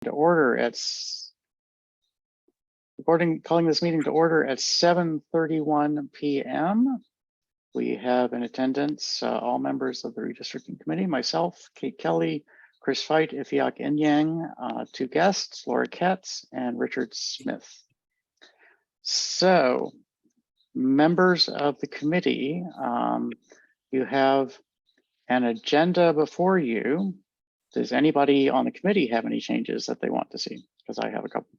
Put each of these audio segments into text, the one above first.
to order at calling this meeting to order at 7:31 p.m. We have in attendance all members of the Redistricting Committee, myself, Kate Kelly, Chris Veit, Ifiak Inyang, two guests, Laura Katz and Richard Smith. So, members of the committee, you have an agenda before you. Does anybody on the committee have any changes that they want to see? Because I have a couple.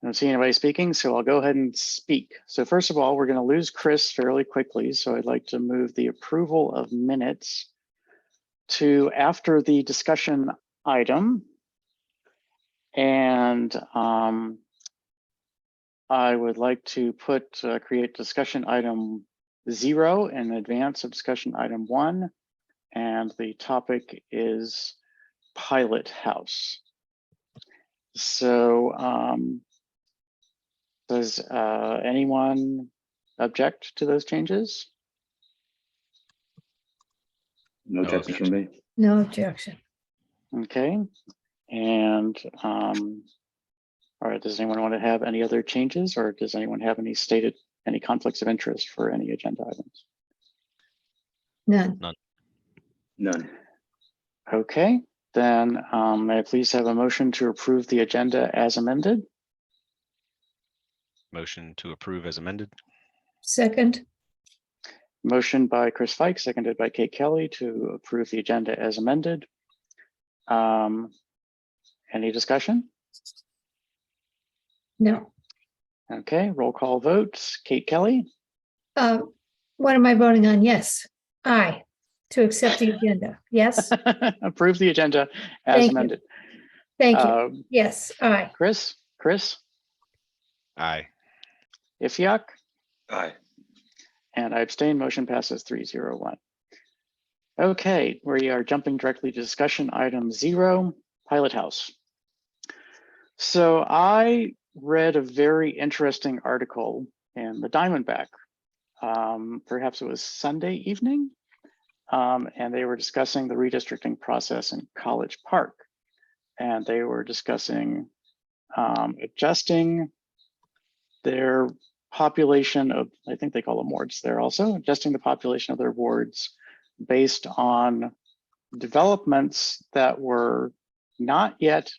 I don't see anybody speaking, so I'll go ahead and speak. So first of all, we're going to lose Chris fairly quickly. So I'd like to move the approval of minutes to after the discussion item. And I would like to create discussion item 0 in advance of discussion item 1. And the topic is Pilot House. So does anyone object to those changes? No objection from me. No objection. Okay. And all right, does anyone want to have any other changes, or does anyone have any conflicts of interest for any agenda items? None. None. Okay, then may I please have a motion to approve the agenda as amended? Motion to approve as amended. Second. Motion by Chris Veit, seconded by Kate Kelly to approve the agenda as amended. Any discussion? No. Okay, roll call votes. Kate Kelly? What am I voting on? Yes. Aye. To accept the agenda. Yes. Approve the agenda as Thank you. amended. Thank you. Yes. Aye. Chris? Aye. Ifiak? Aye. And I abstain. Motion passes 3-0-1. Okay, we are jumping directly to discussion item 0, Pilot House. So I read a very interesting article in the Diamondback. Perhaps it was Sunday evening, and they were discussing the redistricting process in College Park. And they were discussing adjusting their population of, I think they call them wards there also, adjusting the population of their wards based on developments that were not yet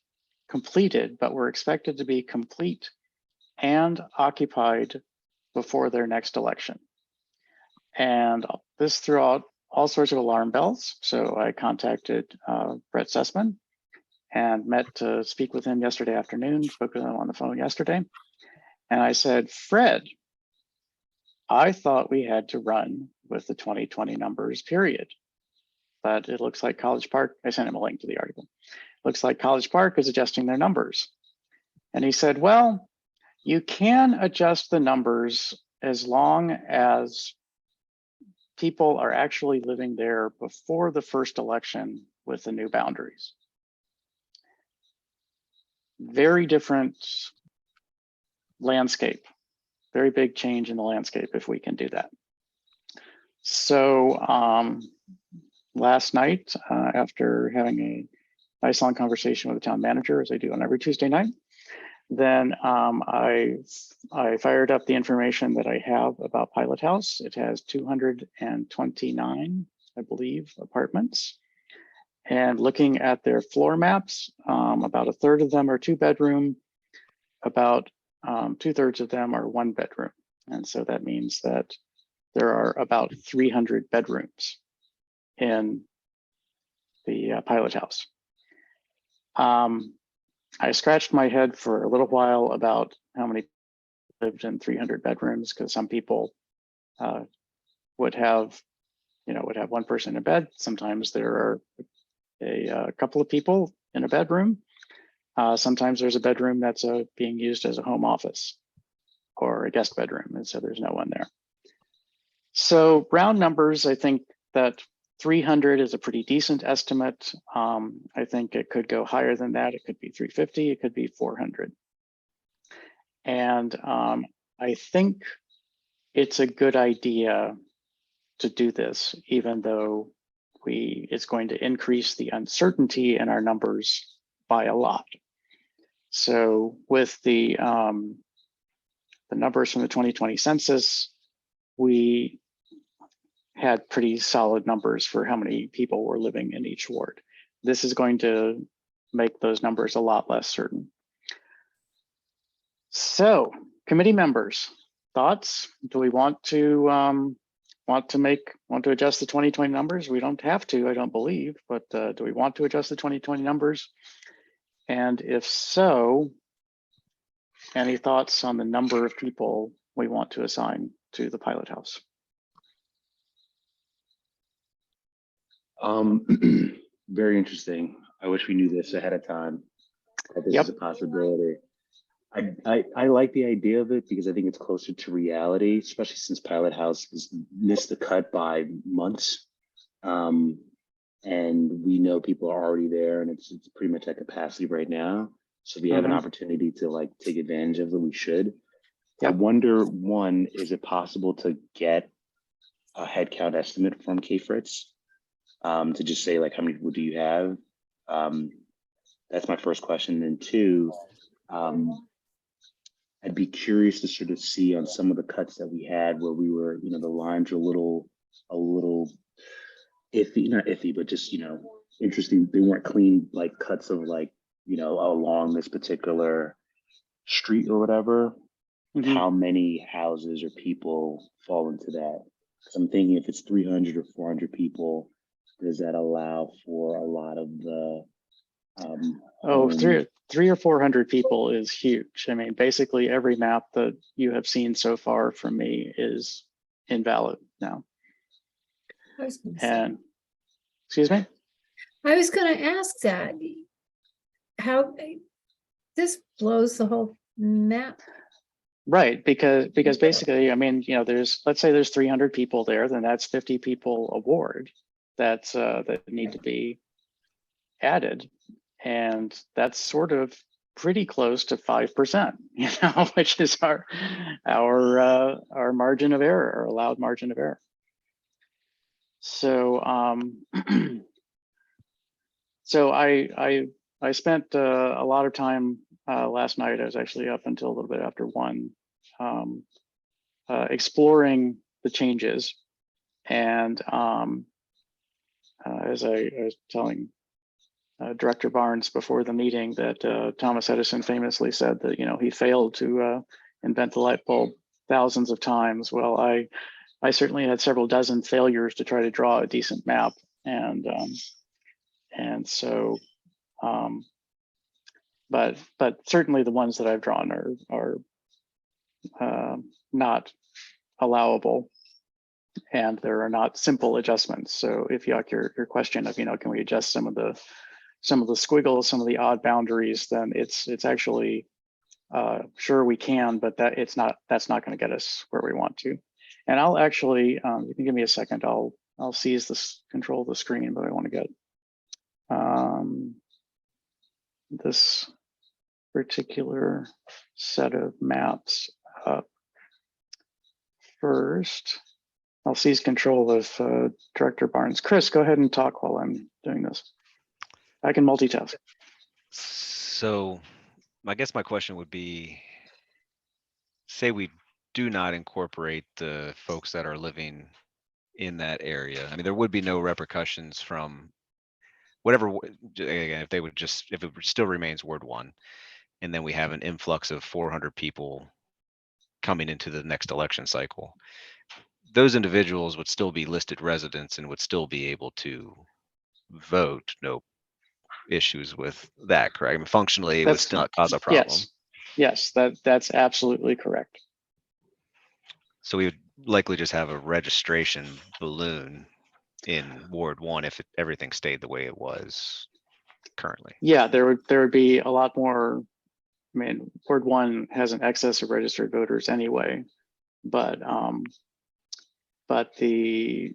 completed, but were expected to be complete and occupied before their next election. And this threw out all sorts of alarm bells. So I contacted Brett Sussman and met to speak with him yesterday afternoon, spoke with him on the phone yesterday. And I said, Fred, I thought we had to run with the 2020 numbers, period. But it looks like College Park, I sent him a link to the article. Looks like College Park is adjusting their numbers. And he said, well, you can adjust the numbers as long as people are actually living there before the first election with the new boundaries. Very different landscape, very big change in the landscape if we can do that. So last night, after having a nice long conversation with the town manager, as I do on every Tuesday night, then I fired up the information that I have about Pilot House. It has 229, I believe, apartments. And looking at their floor maps, about a third of them are 2-bedroom, about 2/3 of them are 1-bedroom. And so that means that there are about 300 bedrooms in the Pilot House. I scratched my head for a little while about how many lived in 300 bedrooms, because some people would have one person in bed. Sometimes there are a couple of people in a bedroom. Sometimes there's a bedroom that's being used as a home office or a guest bedroom, and so there's no one there. So round numbers, I think that 300 is a pretty decent estimate. I think it could go higher than that. It could be 350, it could be 400. And I think it's a good idea to do this, even though it's going to increase the uncertainty in our numbers by a lot. So with the numbers from the 2020 census, we had pretty solid numbers for how many people were living in each ward. This is going to make those numbers a lot less certain. So, committee members, thoughts? Do we want to adjust the 2020 numbers? We don't have to, I don't believe, but do we want to adjust the 2020 numbers? And if so, any thoughts on the number of people we want to assign to the pilot house? Very interesting. I wish we knew this ahead of time, that this is a possibility. I like the idea of it because I think it's closer to reality, especially since Pilot House has missed the cut by months. And we know people are already there, and it's pretty much at capacity right now. So if we have an opportunity to like take advantage of it, we should. I wonder, one, is it possible to get a headcount estimate from K-Fritz to just say like, how many people do you have? That's my first question. And two, I'd be curious to sort of see on some of the cuts that we had where we were, you know, the lines are a little iffy, not iffy, but just, you know, interesting. They weren't clean, like cuts of like, you know, along this particular street or whatever. How many houses or people fall into that? Because I'm thinking if it's 300 or 400 people, does that allow for a lot of the three or 400 people is huge. I mean, basically every map that you have seen so far from me is invalid now. And excuse me? I was going to ask that. How this blows the whole map. Right, because basically, I mean, you know, let's say there's 300 people there, then that's 50 people a ward that need to be added. And that's sort of pretty close to 5%, you know, which is our margin of error, our allowed margin of error. So so I spent a lot of time last night. I was actually up until a little bit after 1, exploring the changes. And as I was telling Director Barnes before the meeting, that Thomas Edison famously said that, you know, he failed to invent the light bulb thousands of times. Well, I certainly had several dozen failures to try to draw a decent map, and so but certainly the ones that I've drawn are not allowable, and there are not simple adjustments. So if you like your question of, you know, can we adjust some of the squiggles, some of the odd boundaries, then it's actually sure we can, but that's not going to get us where we want to. And I'll actually, you can give me a second, I'll seize this control of the screen, but I want to get this particular set of maps up first. I'll seize control of Director Barnes. Chris, go ahead and talk while I'm doing this. I can multitask. So I guess my question would be, say we do not incorporate the folks that are living in that area. I mean, there would be no repercussions from whatever, again, if it still remains Ward 1, and then we have an influx of 400 people coming into the next election cycle. Those individuals would still be listed residents and would still be able to vote. No issues with that, correct? I mean, functionally, it would still not cause a problem. Yes, that's absolutely correct. So we would likely just have a registration balloon in Ward 1 if everything stayed the way it was currently. Yeah, there would be a lot more. I mean, Ward 1 has an excess of registered voters anyway, but the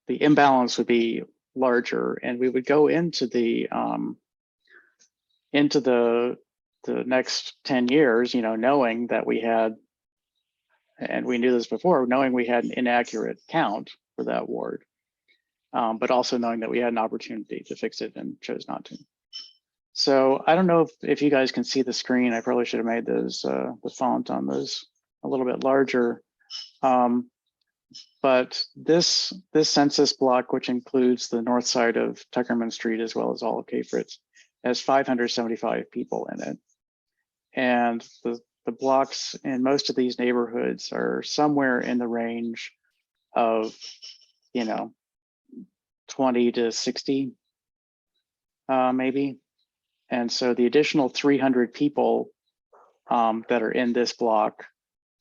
imbalance would be larger, and we would go into the next 10 years, you know, knowing that we had, and we knew this before, knowing we had an inaccurate count, for that ward. But also knowing that we had an opportunity to fix it and chose not to. So I don't know if you guys can see the screen. I probably should have made those the font on those a little bit larger. But this census block, which includes the north side of Tuckerman Street as well as all of Cape Fritz, has 575 people in it. And the blocks in most of these neighborhoods are somewhere in the range of, 20 to 60, maybe. And so the additional 300 people that are in this block,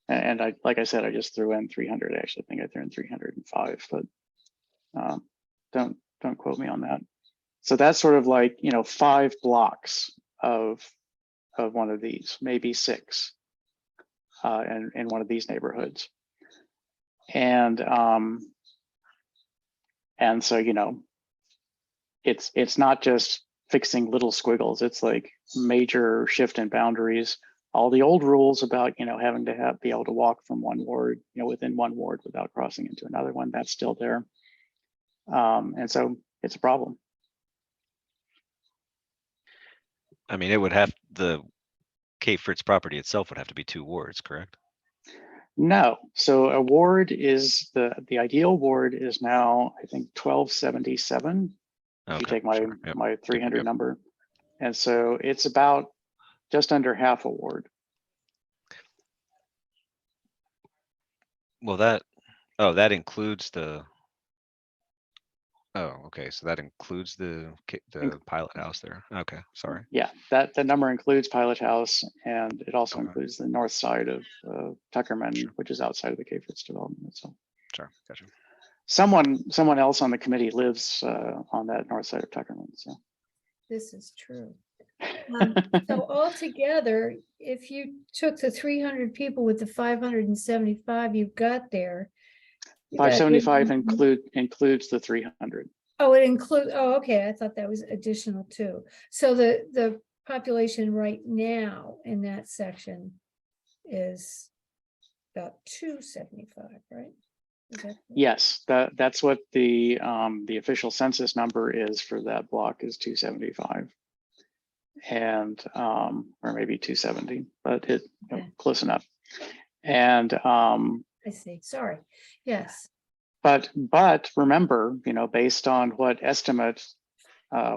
and like I said, I just threw in 300. I actually think I threw in 305, but don't quote me on that. So that's sort of like 5 blocks of one of these, maybe 6, in one of these neighborhoods, and so it's not just fixing little squiggles. It's like major shift in boundaries. All the old rules about having to be able to walk from one ward, within one ward without crossing into another one, that's still there, and so it's a problem. I mean, it would have, the Cape Fritz property itself would have to be 2 wards, correct? No, so a ward is the ideal ward is now I think 1277. If you Okay, take my sure. Yep. my 300 Yep. number, and so it's about just under half a ward. Well, that includes the. Oh, okay. So that includes the pilot house there. Okay, sorry. Yeah, that number includes Pilot House, and it also Okay. includes the north side of Tuckerman, Sure. which is outside of the Cape Fritz development. So Sure, gotcha. someone else on the committee lives on that north side of Tuckerman. So This is true. So altogether, if you took the 300 people with the 575 you've got there. you got 575 800 includes the 300. Oh, it includes, oh, okay, I thought that was additional too. So the population right now in that section is about 275, right? Is that correct? Yes, that's what the official census number is for that block is 275, and or maybe 270, but Okay. close enough. And I see, sorry, yes. but remember, based on what estimate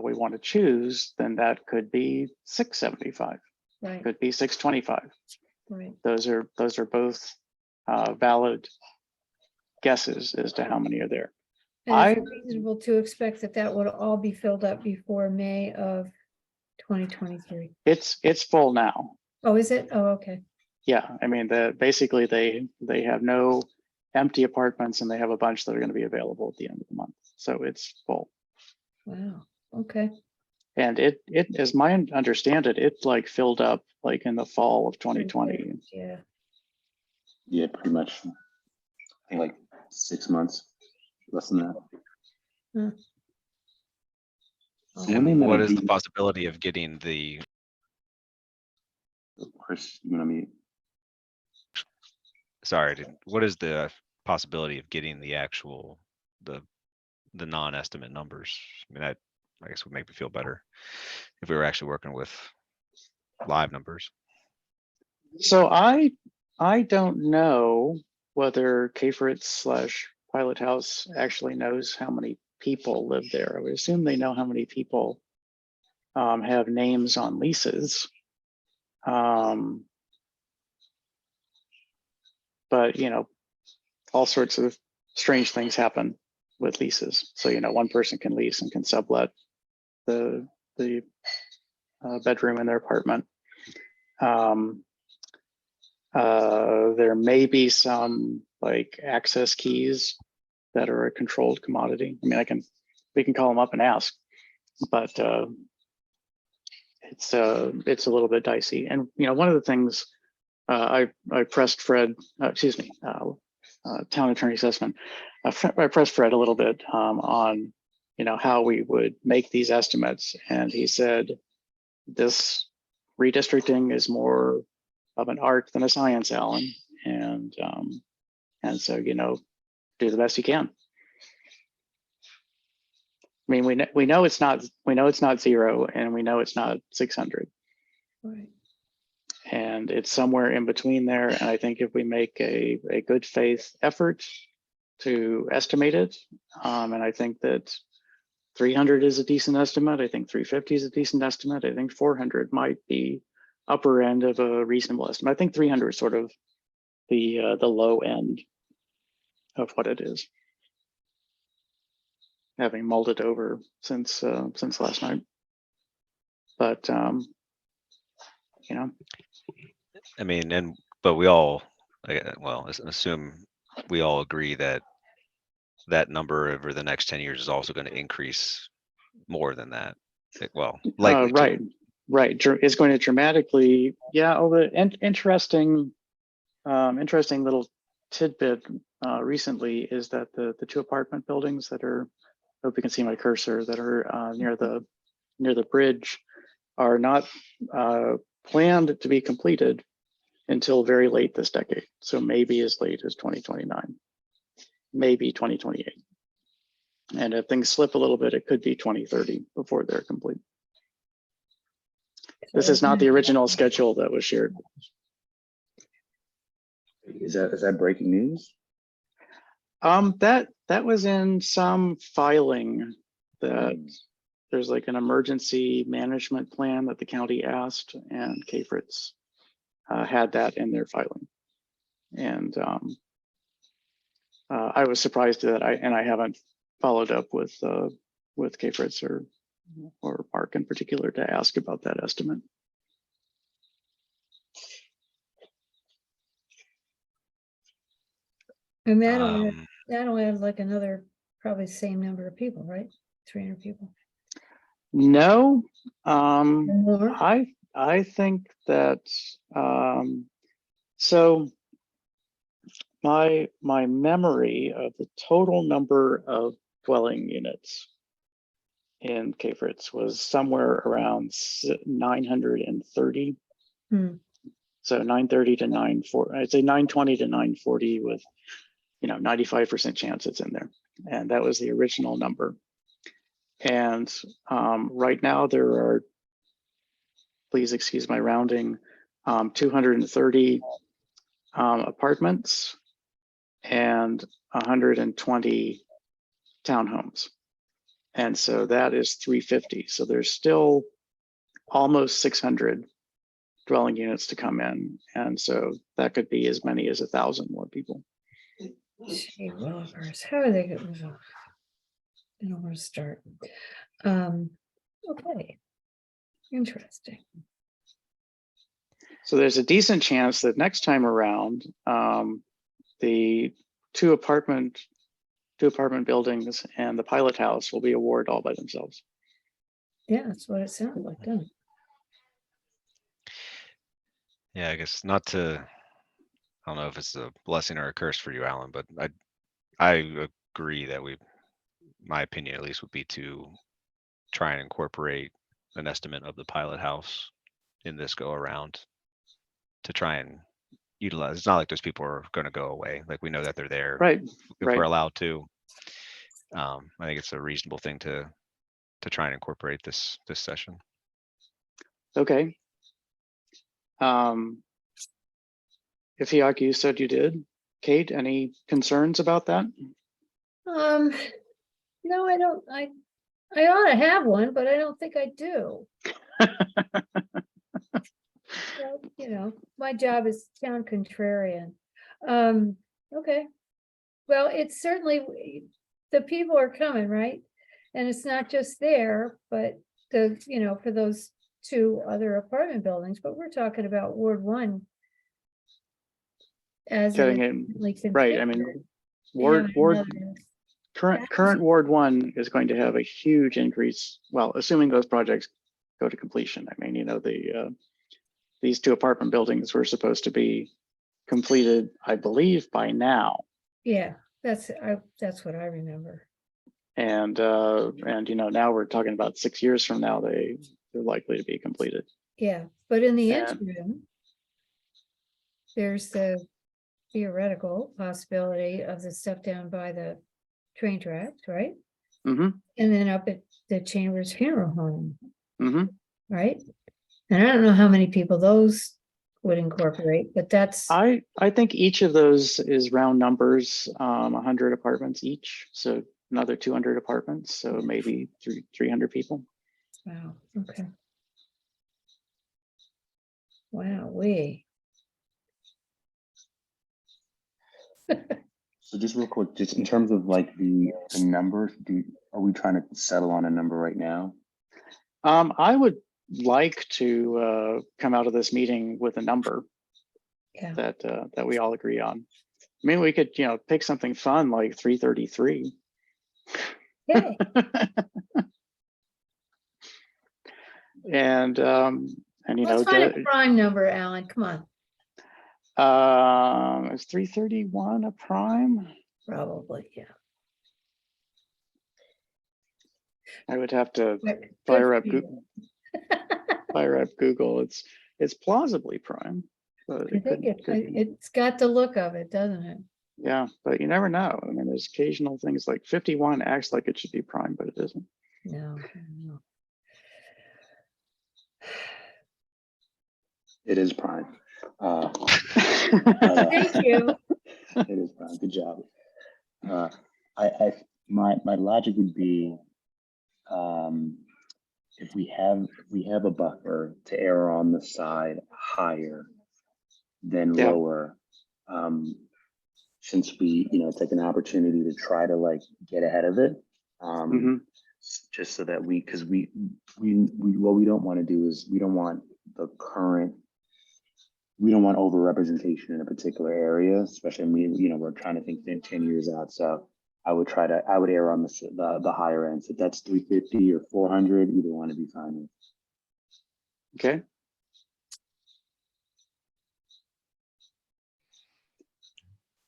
we want to choose, then that could be 675, Right, could be 625. right. Those are both valid guesses as to how many are there. And it's reasonable to expect that would all be filled up before May of 2023. It's full now. Oh, is it? Oh, okay. Yeah, I mean, basically they have no empty apartments, and they have a bunch that are going to be available at the end of the month. So it's full. Wow, okay. And it as my understand it like filled up like in the fall of 2020. Yeah. Yeah, pretty much. I think like 6 months, less than that. Hmm. So when they And met what a is the deed- possibility of getting the, Chris, you know what I mean? what is the possibility of getting the actual, the non-estimate numbers? I mean, that, I guess would make me feel better if we were actually working with live numbers. So I don't know whether Cape Fritz / Pilot House actually knows how many people live there. I would assume they know how many people have names on leases. But all sorts of strange things happen with leases. So one person can lease and can sublet the bedroom in their apartment. There may be some like access keys that are a controlled commodity. I mean, we can call them up and ask, but it's a little bit dicey. And one of the things I pressed Fred, Town Attorney Sussman, I pressed Fred a little bit on how we would make these estimates, and he said this redistricting is more of an art than a science, Alan, and so do the best you can. I mean, we know it's not 0, and we know it's not 600, Right. and it's somewhere in between there. And I think if we make a good faith effort to estimate it, and I think that 300 is a decent estimate. I think 350 is a decent estimate. I think 400 might be upper end of a reasonable estimate. I think 300 is sort of the low end of what it is, having mulled it over since last night. But you know, I mean, but we all, well, assume we all agree that that number over the next 10 years is also going to increase more than that. Well, likely right, to. right, it's going to dramatically. Yeah. Oh, the interesting little tidbit recently is that the 2 apartment buildings that are, I hope you can see my cursor, that are near the bridge are not planned to be completed until very late this decade. So maybe as late as 2029, maybe 2028. And if things slip a little bit, it could be 2030 before they're complete. This is not the original schedule that was shared. Is that breaking news? That was in some filing that there's like an emergency management plan that the county asked, and KFRITS had that in their filing. And I was surprised that I haven't followed up with KFRITS or Mark in particular to ask about that estimate. And that'll add like another, probably same number of people, right? 300 people. No, More? I think that so my memory of the total number of dwelling units in KFRITS was somewhere around 930. So 930 to 940. I'd say 920 to 940 with 95% chance it's in there, and that was the original number. And right now there are, please excuse my rounding, 230 apartments and 120 townhomes. And so that is 350. So there's still almost 600 dwelling units to come in. And so that could be as many as 1,000 more people. Gee willikers, how are they going to? I don't want to start. Okay. Interesting. So there's a decent chance that next time around, the two apartment buildings and the pilot house will be awarded all by themselves. Yeah, that's what it sounded like, doesn't it? Yeah, I guess not to, I don't know if it's a blessing or a curse for you, Alan, but I agree that my opinion at least would be to try and incorporate an estimate of the pilot house in this go around to try and utilize. It's not like those people are going to go away. Like, we know that they're there. Right. If we're allowed to. I think it's a reasonable thing to try and incorporate this session. Okay. Ifiaki, you said you did. Kate, any concerns about that? No, I don't. I ought to have one, but I don't think I do. So, my job is town contrarian. Okay. Well, it's certainly, the people are coming, right? And it's not just there, but for those 2 other apartment buildings, but we're talking about Ward 1. As Getting it right. I mean, current Ward 1 is going to have a huge increase. Well, assuming those projects go to completion. I mean, these 2 apartment buildings were supposed to be completed, I believe, by now. Yeah, that's what I remember. And now we're talking about 6 years from now, they're likely to be completed. Yeah, but in the interim, there's the theoretical possibility of the stuff down by the train tracks, right? Mm-hmm, and then up at the Chambers Funeral Home, mm-hmm. right? And I don't know how many people those would incorporate, but that's, I think each of those is round numbers, 100 apartments each. So another 200 apartments. So maybe 300 people. wow, okay. Wow, we. So just real quick, just in terms of like the numbers, are we trying to settle on a number right now? I would like to come out of this meeting with a number Yeah. that we all agree on. I mean, we could, pick something fun like 333. Okay. And Let's find a prime number, Alan. Come on. is 331 a prime? Probably, yeah. I would have to Good fire for up you. Google. Fire up Google. It's plausibly prime, but I think it's got the look of it, doesn't it? yeah, but you never know. I mean, there's occasional things like 51 acts like it should be prime, but it isn't. No, no. It is prime. Thank you. It is prime. Good job. My logic would be, if we have a buffer to err on the side higher than Yeah. lower, since we take an opportunity to try to like get ahead of it, Mhm. just so that because we what we don't want to do is we don't want overrepresentation in a particular area, especially when we're trying to think 10 years out. So I would err on the higher end. So if that's 350 or 400, either one to be fine with. Okay.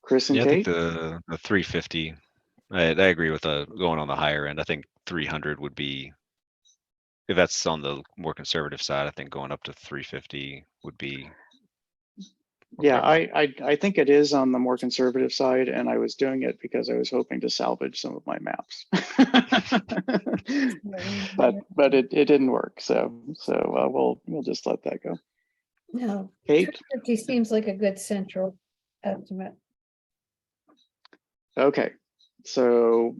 Chris and Yeah, I think Kate. the 350. I agree with going on the higher end. I think 300 would be, if that's on the more conservative side. I think going up to 350 would be. Yeah, appropriate. I think it is on the more conservative side, and I was doing it because I was hoping to salvage some of my maps. but it didn't work, so we'll just let that go. No, Kate. 350 seems like a good central estimate. Okay, so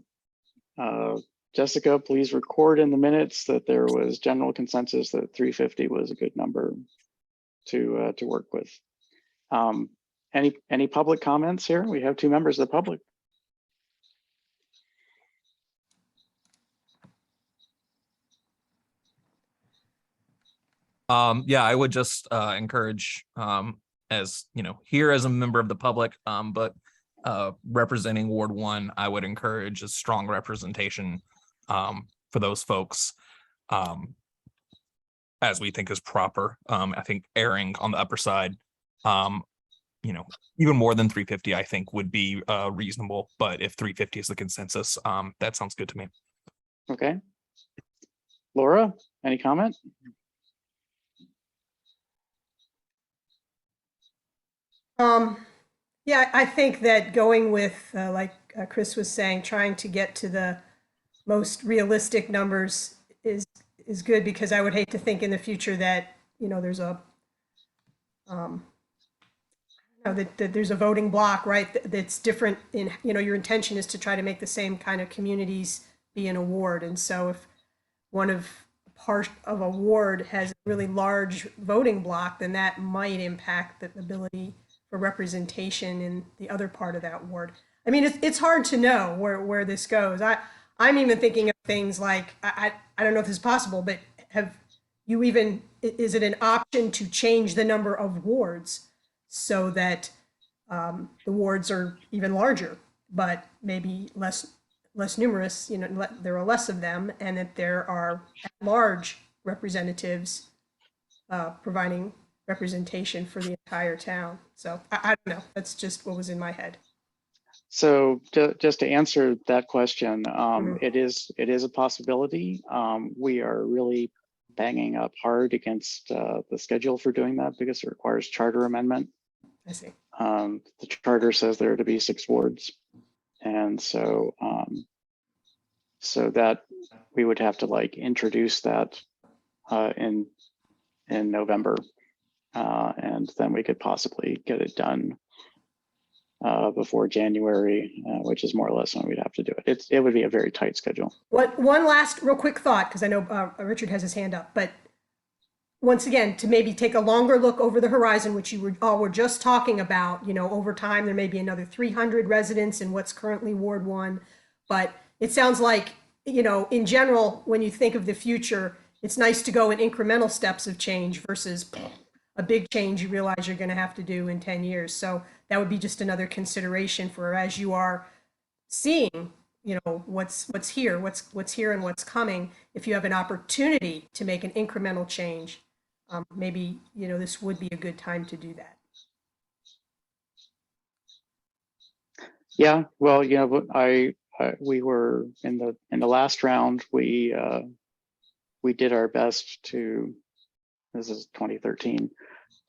Jessica, please record in the minutes that there was general consensus that 350 was a good number to work with. Any public comments here? We have 2 members of the public. Yeah, I would just encourage, as here as a member of the public, but representing Ward 1, I would encourage a strong representation for those folks, as we think is proper. I think erring on the upper side, even more than 350, I think would be reasonable. But if 350 is the consensus, that sounds good to me. Okay. Laura, any comment? Yeah, I think that going with, like Chris was saying, trying to get to the most realistic numbers is good, because I would hate to think in the future that, there's a, that there's a voting block, right? That's different in, your intention is to try to make the same kind of communities be in a ward. And so if one of part of a ward has a really large voting block, then that might impact the ability for representation in the other part of that ward. I mean, it's hard to know where this goes. I'm even thinking of things like, I don't know if this is possible, but is it an option to change the number of wards so that the wards are even larger, but maybe less numerous, there are less of them, and that there are large representatives providing representation for the entire town. So I don't know. That's just what was in my head. So just to answer that question, it is a possibility. We are really banging up hard against the schedule for doing that because it requires charter amendment. I see. The charter says there are to be 6 wards. And so So that we would have to like introduce that in November, and then we could possibly get it done before January, which is more or less when we'd have to do it. It would be a very tight schedule. One last real quick thought, because I know Richard has his hand up, but once again, to maybe take a longer look over the horizon, which you were just talking about, over time, there may be another 300 residents in what's currently Ward 1. But it sounds like, in general, when you think of the future, it's nice to go in incremental steps of change versus a big change you realize you're going to have to do in 10 years. So that would be just another consideration for as you are seeing, what's here and what's coming. If you have an opportunity to make an incremental change, maybe, this would be a good time to do that. Yeah, well, we were in the last round. We did our best to. This is 2013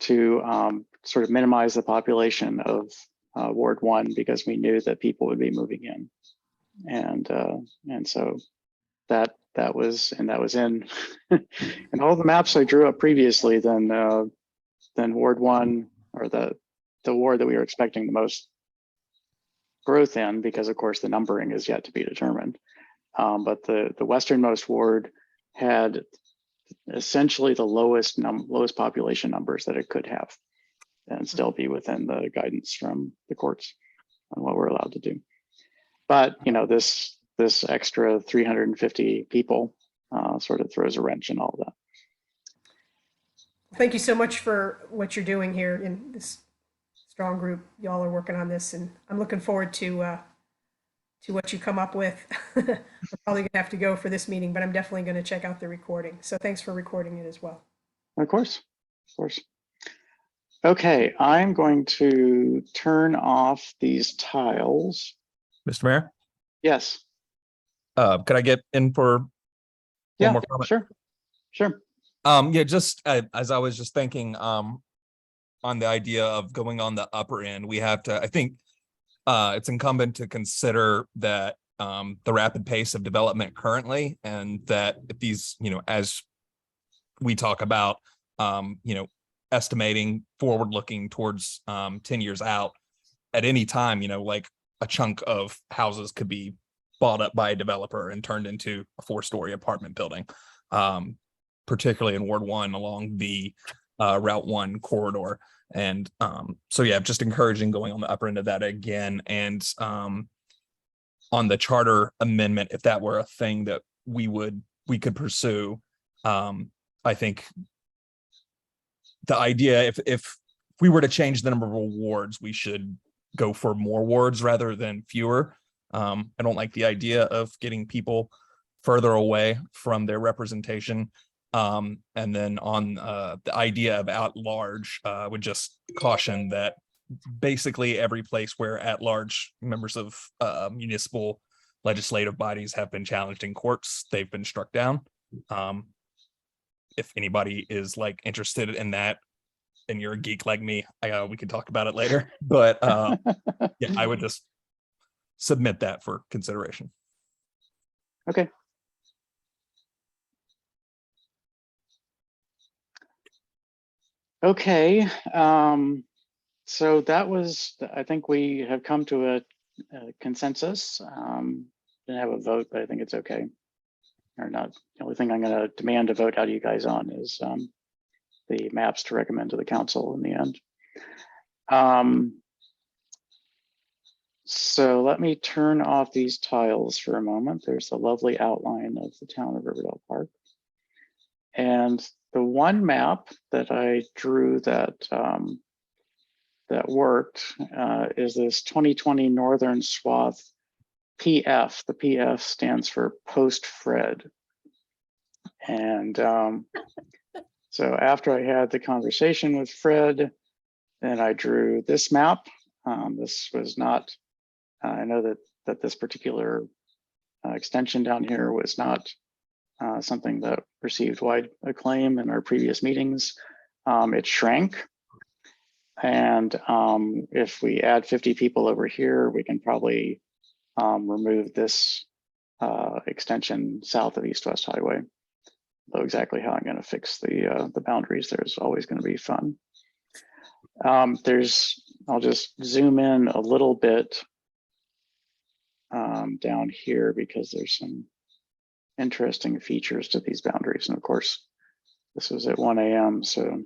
to sort of minimize the population of Ward 1 because we knew that people would be moving in, and so that was in and all the maps I drew up previously. Then Ward 1, or the ward that we were expecting the most growth in, because of course the numbering is yet to be determined. But the westernmost ward had essentially the lowest population numbers that it could have, and still be within the guidance from the courts on what we're allowed to do. But this extra 350 people sort of throws a wrench in all of that. Thank you so much for what you're doing here in this strong group. Y'all are working on this, and I'm looking forward to what you come up with. We're probably gonna have to go for this meeting, but I'm definitely gonna check out the recording. So thanks for recording it as well. Of course. Okay, I'm going to turn off these tiles. Mr. Mayor, Yes. could I get in for one more comment? Sure. Yeah, just as I was just thinking, on the idea of going on the upper end, we have to, I think, it's incumbent to consider that the rapid pace of development currently, and that if these, as we talk about, estimating forward looking towards 10 years out, at any time, like a chunk of houses could be bought up by a developer and turned into a 4-story apartment building, particularly in Ward 1 along the Route 1 corridor. And so, yeah, just encouraging going on the upper end of that again. And on the charter amendment, if that were a thing that we could pursue, I think the idea, if we were to change the number of wards, we should go for more wards rather than fewer. I don't like the idea of getting people further away from their representation. And then on the idea of at large, would just caution that basically every place where at large members of municipal legislative bodies have been challenged in courts, they've been struck down. If anybody is like interested in that and you're a geek like me, we can talk about it later. But yeah, I would just submit that for consideration. Okay. Okay. So that was, I think we have come to a consensus. Didn't have a vote, but I think it's okay. Or not. The only thing I'm going to demand a vote out of you guys on is the maps to recommend to the council in the end. So let me turn off these tiles for a moment. There's a lovely outline of the town of Riverdale Park. And the one map that I drew that that worked is this 2020 Northern Swath PF. The PF stands for post-Fred. And so after I had the conversation with Fred, then I drew this map. This was not, I know that this particular extension down here was not something that received wide acclaim in our previous meetings. It shrank. And if we add 50 people over here, we can probably remove this extension south of East-West Highway. Though exactly how I'm going to fix the boundaries there is always going to be fun. I'll just zoom in a little bit down here because there's some interesting features to these boundaries. And of course, this is at 1 a.m. So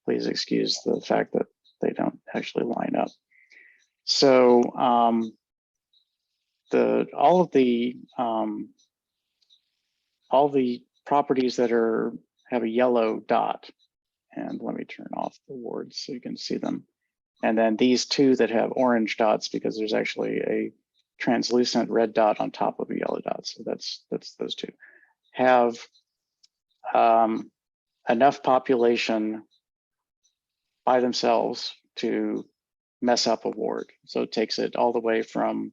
please excuse the fact that they don't actually line up. So all the properties that have a yellow dot, and let me turn off the wards so you can see them. And then these two that have orange dots, because there's actually a translucent red dot on top of a yellow dot. So that's those two, have enough population by themselves to mess up a ward. So it takes it all the way from,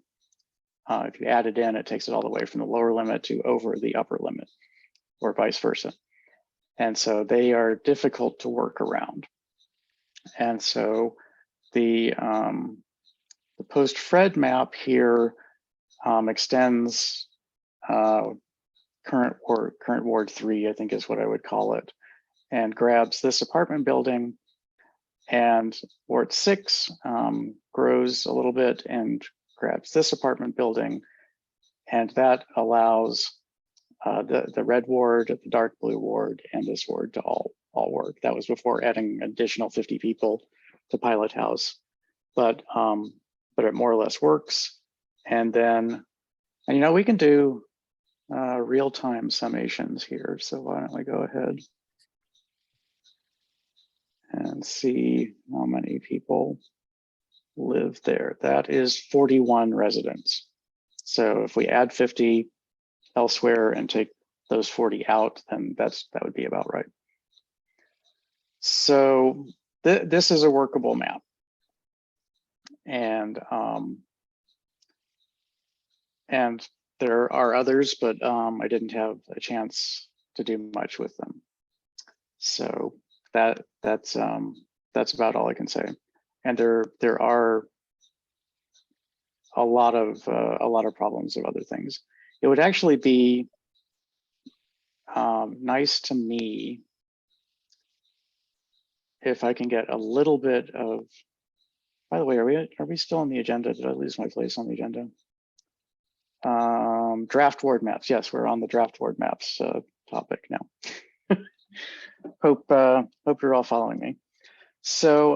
if you add it in, it takes it all the way from the lower limit to over the upper limit, or vice versa. And so they are difficult to work around. And so the post-Fred map here extends current ward 3, I think is what I would call it, and grabs this apartment building, and ward 6 grows a little bit and grabs this apartment building, and that allows the red ward, the dark blue ward, and this ward to all work. That was before adding additional 50 people to Pilot House, but it more or less works. And then, and we can do real-time summations here. So why don't we go ahead and see how many people live there. That is 41 residents. So if we add 50 elsewhere and take those 40 out, then that would be about right. So this is a workable map. And there are others, but I didn't have a chance to do much with them. So that's about all I can say. And there are a lot of problems of other things. It would actually be nice to me if I can get a little bit of. By the way, are we still on the agenda? Did I lose my place on the agenda? Draft ward maps. Yes, we're on the draft ward maps topic now. Hope you're all following me. So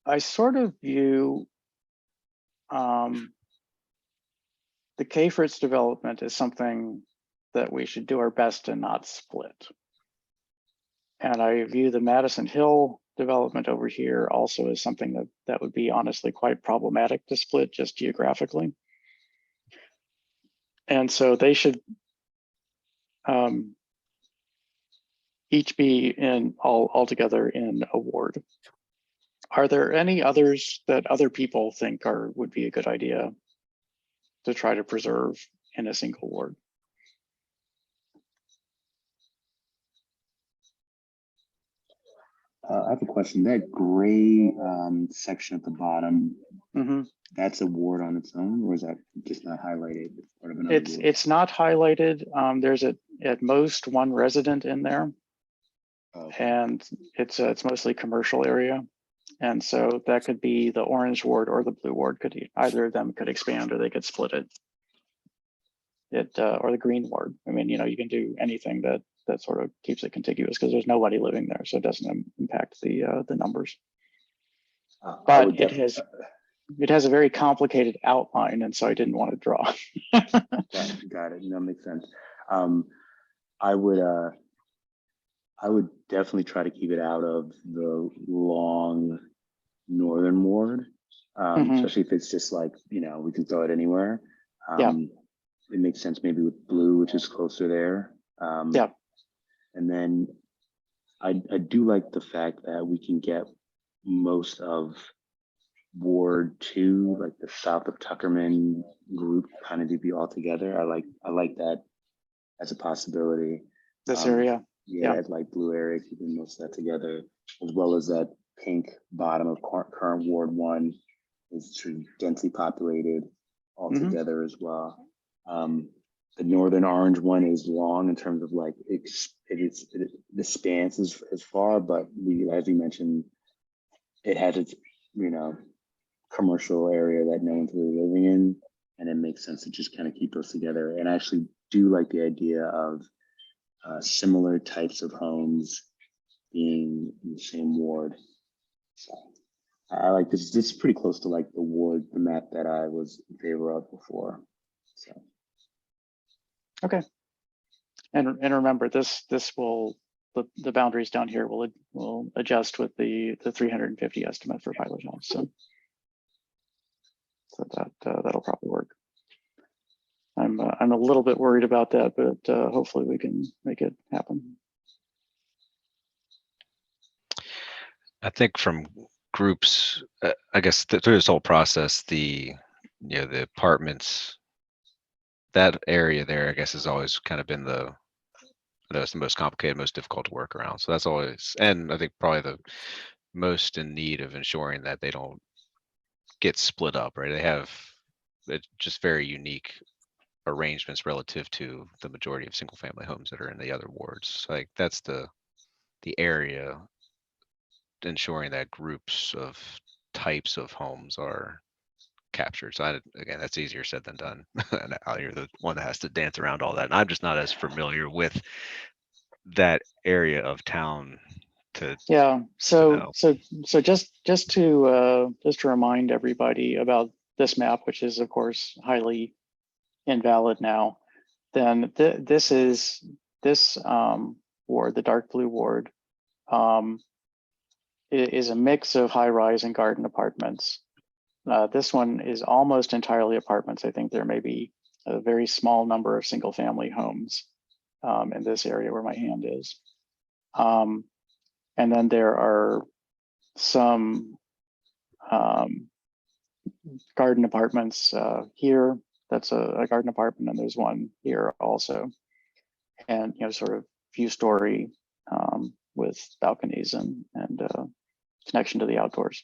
I sort of view the K-Fritz development as something that we should do our best to not split. And I view the Madison Hill development over here also as something that would be honestly quite problematic to split just geographically. And so they should each be all together in a ward. Are there any others that other people think would be a good idea to try to preserve in a single ward? I have a question. That gray section at the bottom, that's a ward on its own, or is that just not highlighted? It's part of another ward? It's not highlighted. There's at most one resident in there, and it's mostly commercial area, and so that could be the orange ward or the blue ward. Either of them could expand, or they could split it. Or the green ward. I mean, you can do anything that sort of keeps it contiguous because there's nobody living there, so it doesn't impact the numbers. But it has a very complicated outline, and so I didn't want to draw. Got it. That makes sense. I would definitely try to keep it out of the long northern ward, especially if it's just like we can throw it anywhere. It makes sense maybe with blue, which is closer there. And then I do like the fact that we can get most of Ward 2, like the south of Tuckerman group, kind of to be all together. I like that as a possibility. This area. That light blue area, keeping most of that together, as well as that pink bottom of current Ward 1 is sort of densely populated altogether as well. The northern orange one is long in terms of like the span is as far, but as we mentioned, it has its commercial area that no one's really living in, and it makes sense to just kind of keep those together. And I actually do like the idea of similar types of homes being in the same ward. So I like this. This is pretty close to like the map that I was in favor of before. So. Okay. And remember, this will the boundaries down here will adjust with the 350 estimate for pilot house. So that'll probably work. I'm a little bit worried about that, but hopefully we can make it happen. I think from groups, I guess through this whole process, the apartments, that area there, I guess, has always kind of been the most complicated, most difficult to work around. So that's always, and I think probably the most in need of ensuring that they don't get split up, right? They have just very unique arrangements relative to the majority of single family homes that are in the other wards. Like that's the area, ensuring that groups of types of homes are captured. So again, that's easier said than done. And you're the one that has to dance around all that. And I'm just not as familiar with that area of town to so know. just to remind everybody about this map, which is of course highly invalid now, then this ward, the dark blue ward, is a mix of high-rise and garden apartments. This one is almost entirely apartments. I think there may be a very small number of single-family homes in this area where my hand is. And then there are some garden apartments here. That's a garden apartment, and there's one here also. And sort of few story with balconies and connection to the outdoors.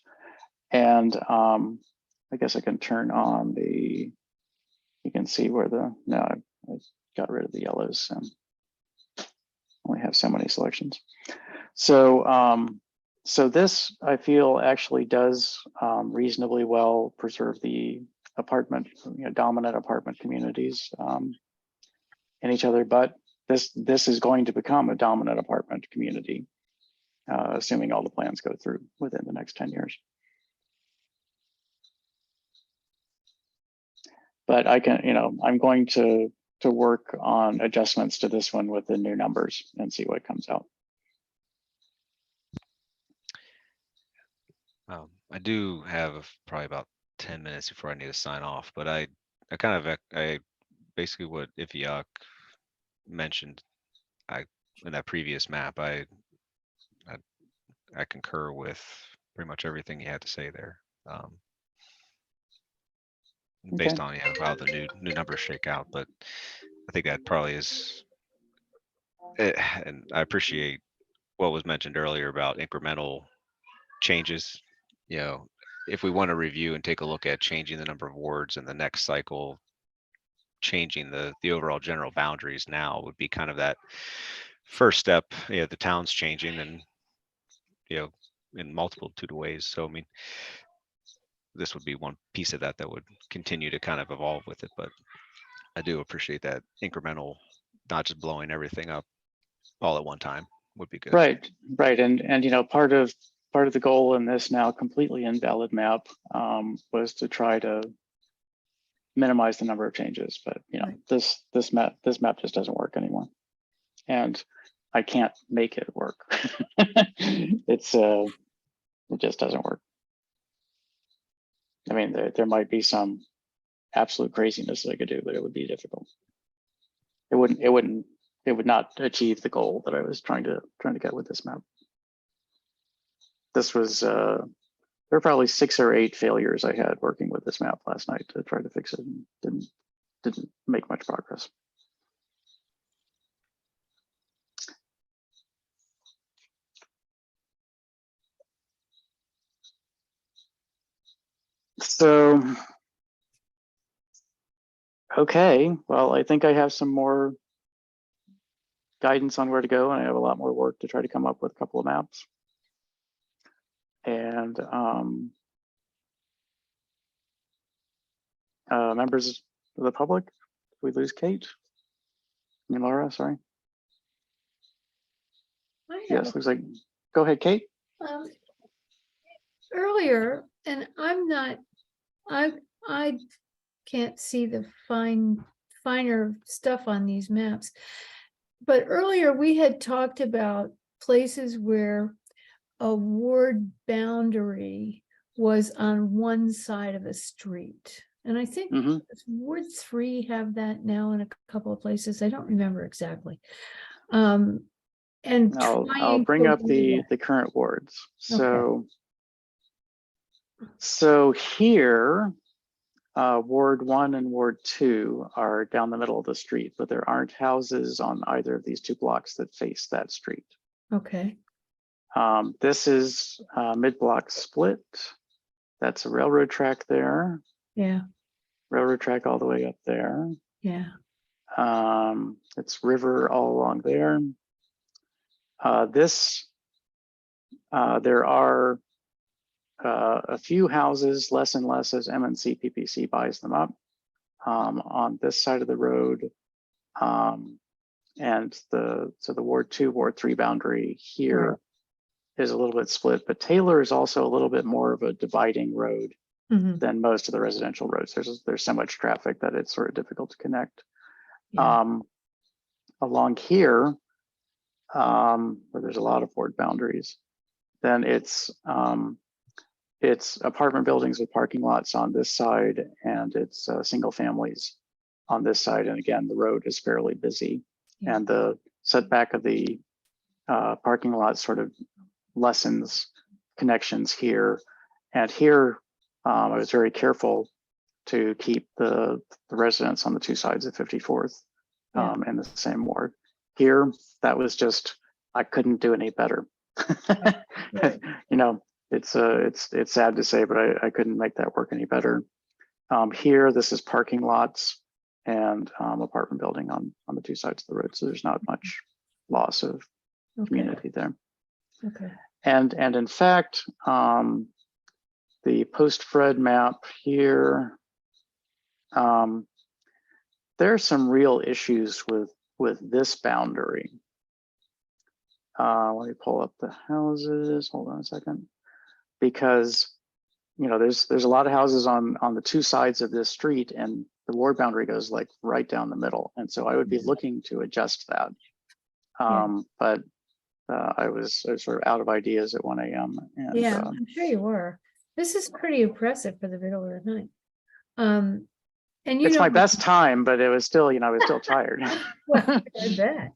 And I guess I can turn on you can see where I got rid of the yellows and only have so many selections. So so this I feel actually does reasonably well preserve the apartment, dominant apartment communities in each other, but this is going to become a dominant apartment community, assuming all the plans go through within the next 10 years. But I can, I'm going to work on adjustments to this one with the new numbers and see what comes out. I do have probably about 10 minutes before I need to sign off, but I basically what Ifiok mentioned, in that previous map, I concur with pretty much everything he had to say there. Based on how the new numbers shake out, but I think that probably is it. And I appreciate what was mentioned earlier about incremental changes. If we want to review and take a look at changing the number of wards in the next cycle, changing the overall general boundaries now would be kind of that first step. The town's changing, and in multitude of ways. So I mean, this would be one piece of that would continue to kind of evolve with it. But I do appreciate that incremental, not just blowing everything up all at one time would be good. Right. And part of the goal in this now completely invalid map was to try to minimize the number of changes. But this map just doesn't work anymore, and I can't make it work. It just doesn't work. I mean, there might be some absolute craziness that I could do, but it would be difficult. It would not achieve the goal that I was trying to get with this map. This was there were probably 6 or 8 failures I had working with this map last night to try to fix it, and didn't make much progress. So, okay, well, I think I have some more guidance on where to go, and I have a lot more work to try to come up with a couple of maps. And members of the public, did we lose Kate? I mean, Laura, sorry. I have Yes, looks like, go ahead, Kate. earlier, and I can't see the finer stuff on these maps. But earlier we had talked about places where a ward boundary was on one side of a street. And I think Mhm. does Ward 3 have that now in a couple of places. I don't remember exactly. And I'll trying bring to up do the current wards. Okay. So here, Ward 1 and Ward 2 are down the middle of the street, but there aren't houses on either of these two blocks that face that street. Okay. This is mid-block split. That's a railroad track there. Yeah. Railroad track all the way up there. Yeah. It's river all along there. There are a few houses, less and less as MNC PPC buys them up on this side of the road. And so the Ward 2, Ward 3 boundary here is a little bit split, but Taylor is also a little bit more of a dividing road Mhm. than most of the residential roads. There's so much traffic that it's sort of difficult to connect. Yeah. Along here, where there's a lot of ward boundaries, then it's apartment buildings with parking lots on this side, and it's single families on this side. And again, the road is fairly busy, Yeah. and the setback of the parking lot sort of lessens connections here. And here, I was very careful to keep the residents on the two sides of 54th in the same ward. Here, that was just, I couldn't do any better. Right. You know, it's sad to say, but I couldn't make that work any better. Here, this is parking lots and apartment building on the two sides of the road. So there's not much loss of community there. Okay. And in fact, the post-Fred map here, there are some real issues with this boundary. Let me pull up the houses. Hold on a second, because you know there's a lot of houses on the two sides of this street, and the ward boundary goes like right down the middle, and so I would be looking to adjust that. But I was sort of out of ideas at 1 a.m. and Yeah, I'm sure you were. This is pretty impressive for the middle of the night. And you it's know my best time, but it was still, you know, I was still tired. Well, I bet.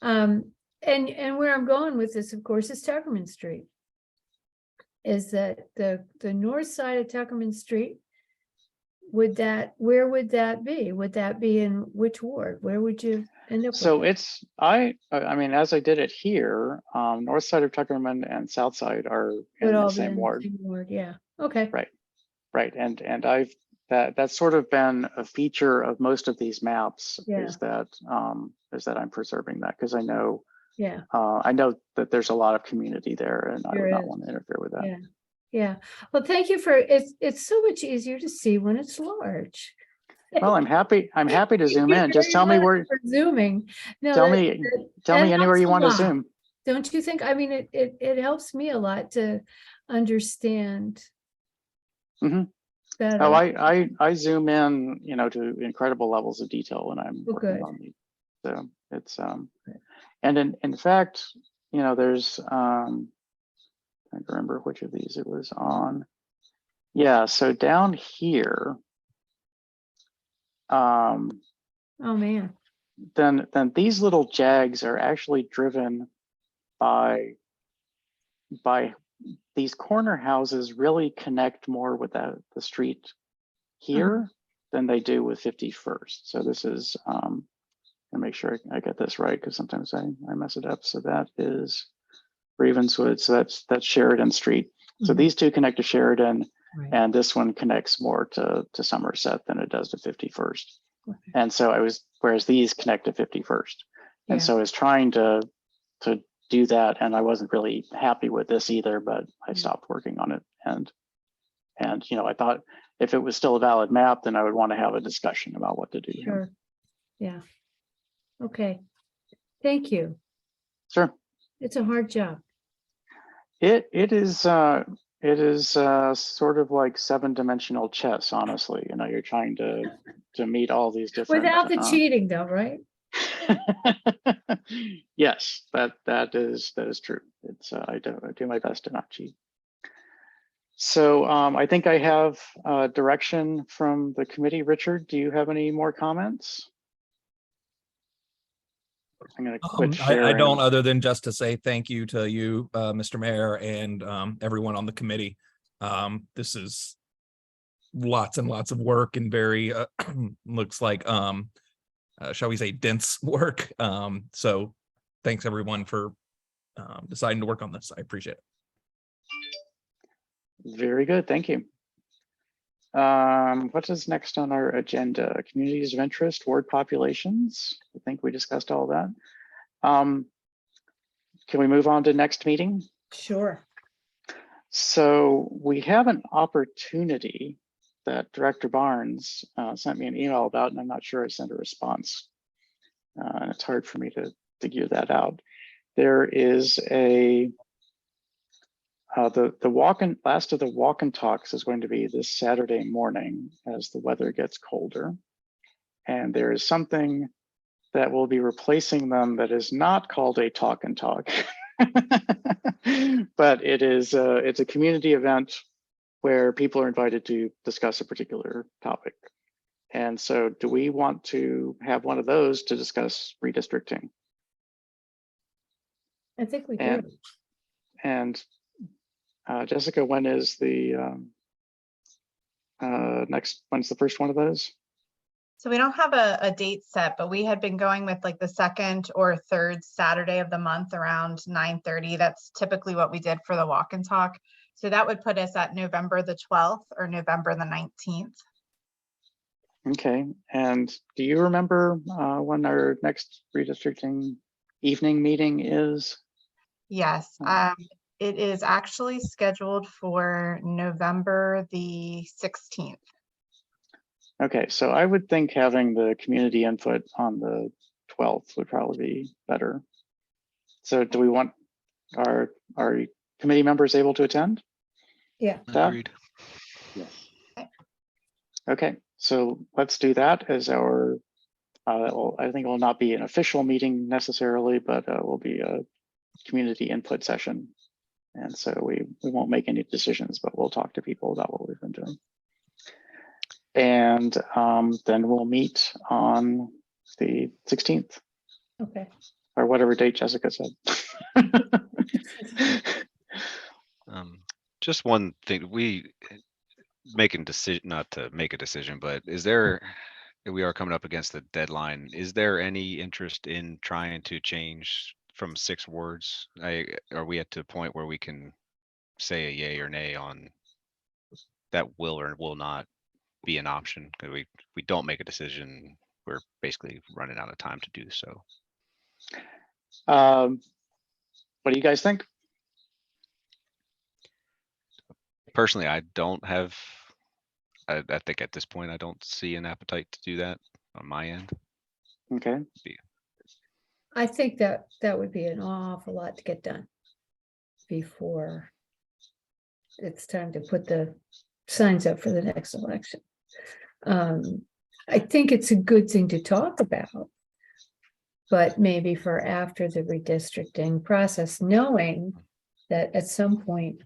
And where I'm going with this, of course, is Tuckerman Street. Is that the north side of Tuckerman Street? Where would that be? Would that be in which ward? Where would you end up? So with it's, I mean, as I did it here, north side of Tuckerman and south side are would in all the be same in the ward. same ward? Yeah. Okay. Right. And that's sort of been a feature of most of these maps is that I'm preserving that because I know that there's a lot of community there and I would not want to interfere with that. Yeah. Well, thank you for it's so much easier to see when it's large. Well, I'm happy to zoom Thank you in. Just very tell me much where, for zooming. No, tell me anywhere helps you a want to lot. zoom. Don't you think? I mean, it helps me a lot to understand. Mm-hmm. Better. Oh, I zoom in, you know, to incredible levels of detail when I'm working on these. So it's and in fact, you know, there's I don't remember which of these it was on. Yeah, so down here, oh man. then these little jags are actually driven by these corner houses really connect more with the street here than they do with 51st. So this is and make sure I get this right because sometimes I mess it up. So that is Ravenswood. So that's Sheridan Street. So these two connect to Sheridan, Right. And this one connects more to Somerset than it does to 51st. Okay. And so whereas these connect to 51st. And Yeah. so I was trying to do that, and I wasn't really happy with this either, but I stopped working on it. And I thought if it was still a valid map, then I would want to have a discussion about what to do here. Sure. Yeah. Okay. Thank you. Sure. It's a hard job. It is sort of like 7-dimensional chess, honestly. You're trying to meet all these different Without the cheating though, right? Yes, that is true. It's I do my best to not cheat. So I think I have direction from the committee. Richard, do you have any more comments? I'm going to quit sharing. I don't, other than just to say thank you to you, Mr. Mayor, and everyone on the committee. This is lots and lots of work and very looks like shall we say dense work. So thanks everyone for deciding to work on this. I appreciate it. Very good, thank you. What is next on our agenda? Communities of interest, ward populations. I think we discussed all that. Can we move on to next meeting? Sure. So we have an opportunity that Director Barnes sent me an email about, and I'm not sure I sent a response. And it's hard for me to figure that out. There is the last of the walk and talks is going to be this Saturday morning as the weather gets colder. And there is something that will be replacing them that is not called a talk and talk. But it's a community event where people are invited to discuss a particular topic. And so do we want to have one of those to discuss redistricting? I think we And, do. and Jessica, when is the when's the first one of those? So we don't have a date set, but we had been going with like the second or third Saturday of the month around 9:30. That's typically what we did for the walk and talk. So that would put us at November the 12th or November the 19th. Okay, and do you remember when our next redistricting evening meeting is? Yes, it is actually scheduled for November the 16th. Okay, so I would think having the community input on the 12th would probably be better. So do we want our committee members able to attend? Yeah. Agreed. Yes. Okay, so let's do that as our, I think it will not be an official meeting necessarily, but it will be a community input session. And so we won't make any decisions, but we'll talk to people about what we've been doing. And then we'll meet on the 16th Okay. or whatever date Jessica said. Just one thing, we making decision, not to make a decision, but we are coming up against the deadline. Is there any interest in trying to change from 6 words? Are we at the point where we can say a yay or nay on that will or will not be an option? Because we don't make a decision, we're basically running out of time to do so. What do you guys think? Personally, I don't have, I think at this point, I don't see an appetite to do that on my end. Okay. I think that would be an awful lot to get done before it's time to put the signs up for the next election. I think it's a good thing to talk about, but maybe for after the redistricting process, knowing that at some point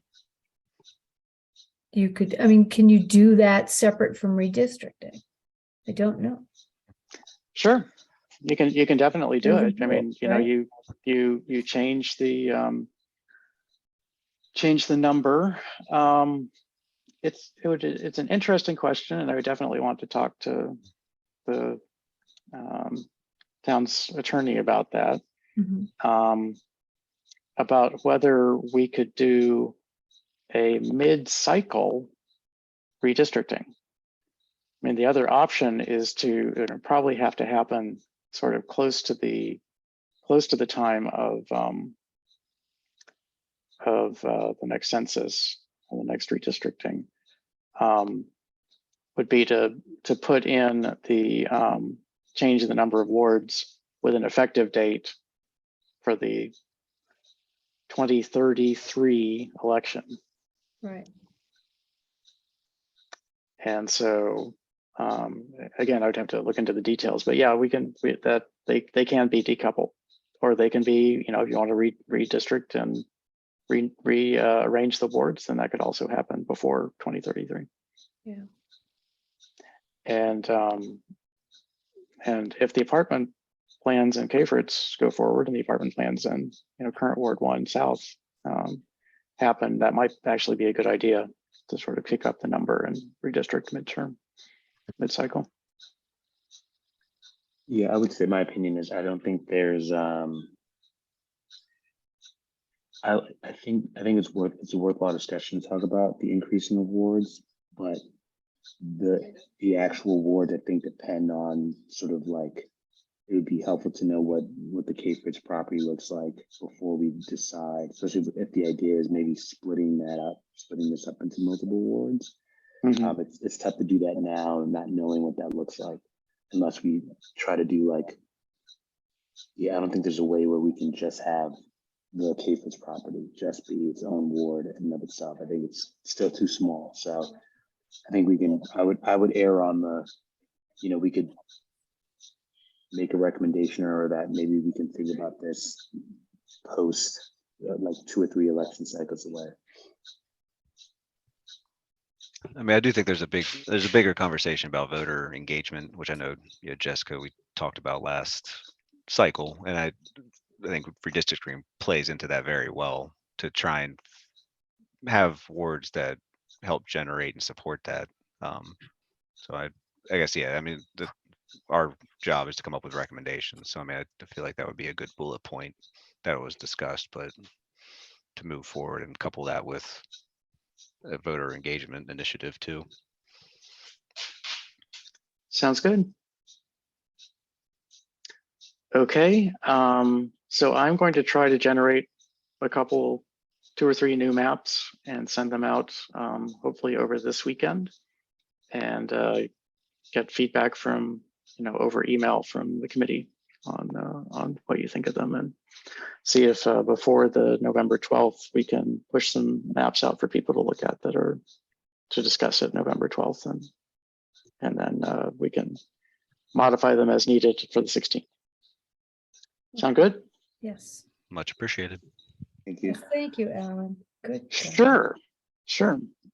you could, I mean, can you do that separate from redistricting? I don't know. Sure, you can definitely do it. I mean, Right? you change the number. It's an interesting question, and I would definitely want to talk to the town's attorney about that. Mhm. About whether we could do a mid-cycle redistricting. I mean, the other option is to, it'll probably have to happen sort of close to the time of the next census or the next redistricting. Would be to put in the change in the number of wards with an effective date for the 2033 election. Right. And so, again, I would have to look into the details, but yeah, they can be decoupled, or they can be, if you want to redistrict and rearrange the wards, then that could also happen before 2033. Yeah. And if the apartment plans in Cafritz go forward and the apartment plans in current Ward 1 South happen, that might actually be a good idea to sort of kick up the number and redistrict mid-cycle. Yeah, I would say my opinion is I don't think there's I think it's a worthwhile discussion to talk about the increasing of wards, but the actual wards I think depend on sort of like, it would be helpful to know what the Cafritz property looks like before we decide, especially if the idea is maybe splitting this up into multiple wards. Mhm. It's tough to do that now and not knowing what that looks like, unless we try to do like, I don't think there's a way where we can just have the Cafritz property just be its own ward in and of itself. I think it's still too small. So I think I would err on the, we could make a recommendation, or that maybe we can think about this post like 2 or 3 election cycles away. I mean, I do think there's a bigger conversation about voter engagement, which I know, Jessica, we talked about last cycle, and I think redistricting plays into that very well to try and have wards that help generate and support that. So I guess, yeah, I mean, our job is to come up with recommendations. So I mean, I feel like that would be a good bullet point that was discussed, but to move forward and couple that with a voter engagement initiative too. Sounds good. Okay, so I'm going to try to generate a couple, 2 or 3 new maps and send them out hopefully over this weekend, and get feedback from, over email from the committee on what you think of them, and see if before the November 12th, we can push some maps out for people to look at that are to discuss it November 12th, and then we can modify them as needed for the 16th. Sound good? Yes. Much appreciated. Thank you. Yes, thank you, Alan. Good. Sure.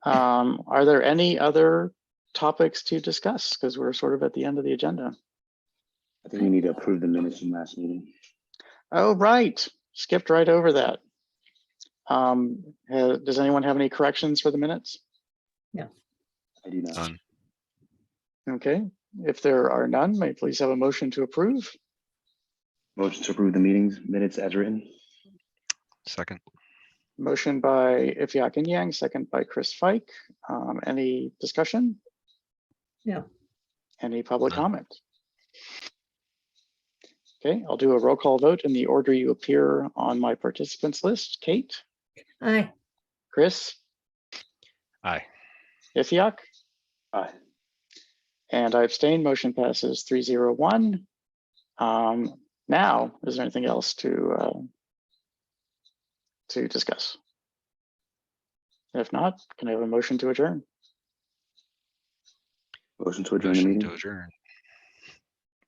Are there any other topics to discuss? Because we're sort of at the end of the agenda. I think we need to approve the minutes from last meeting. Oh, right. Skipped right over that. Does anyone have any corrections for the minutes? No. I do not. None. Okay. If there are none, may I please have a motion to approve? Motion to approve the minutes as written. Second. Motion by Ifyak and Yang, second by Chris Fike. Any discussion? No. Any public None. comment? Okay, I'll do a roll call vote in the order you appear on my participants list. Kate, Aye. Chris, Aye. Ifyak, Aye. and I abstain. Motion passes 3-0-1. Now, is there anything else to discuss? If not, can I have a motion to adjourn? Motion to adjourn the Motion meeting. to adjourn.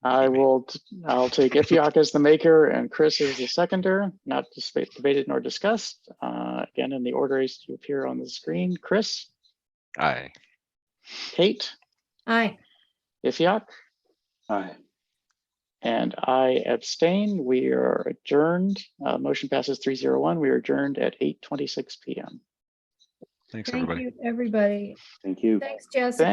I'll take Ifyak as the maker and Chris as the seconder, not debated nor discussed. Again, in the order to appear on the screen. Chris, Aye. Kate, Aye. Ifyak, Aye. and I abstain. We are adjourned. Motion passes 3-0-1. We are adjourned at 8:26 p.m. Thanks, Thank everybody. you, everybody. Thank you. Thanks, Jessica.